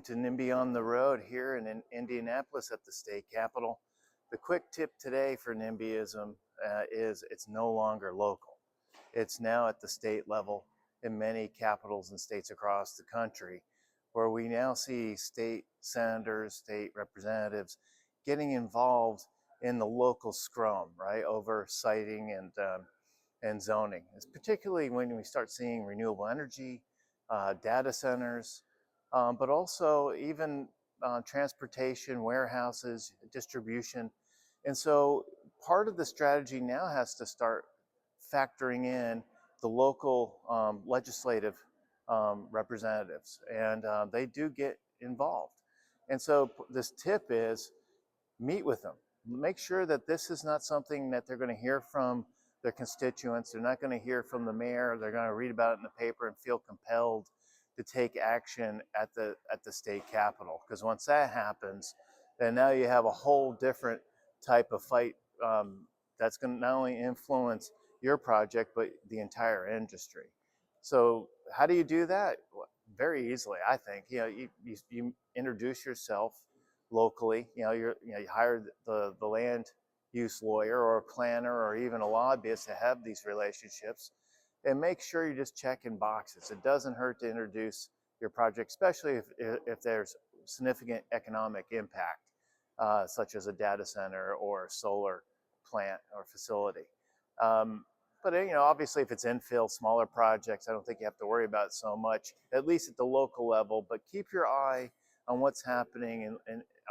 Welcome to NIMBY on the Road here in Indianapolis at the state capitol. The quick tip today for NIMBYism is it's no longer local. It's now at the state level in many capitals and states across the country, where we now see state senators, state representatives getting involved in the local scrum, right, over siting and zoning. It's particularly when we start seeing renewable energy, data centers, but also even transportation, warehouses, distribution. And so part of the strategy now has to start factoring in the local legislative representatives, and they do get involved. And so this tip is meet with them. Make sure that this is not something that they're going to hear from their constituents. They're not going to hear from the mayor. They're going to read about it in the paper and feel compelled to take action at the state capitol. Because once that happens, then now you have a whole different type of fight that's going to not only influence your project but the entire industry. So how do you do that? Well, very easily, I think. You introduce yourself locally. You hire the land use lawyer or a planner or even a lobbyist to have these relationships, and make sure you're just checking boxes. It doesn't hurt to introduce your project, especially if there's significant economic impact, such as a data center or a solar plant or facility. But obviously, if it's infill, smaller projects, I don't think you have to worry about it so much, at least at the local level. But keep your eye on what's happening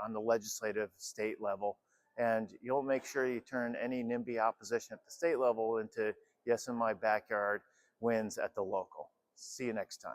on the legislative state level, and you'll make sure you turn any NIMBY opposition at the state level into yes in my backyard wins at the local. See you next time.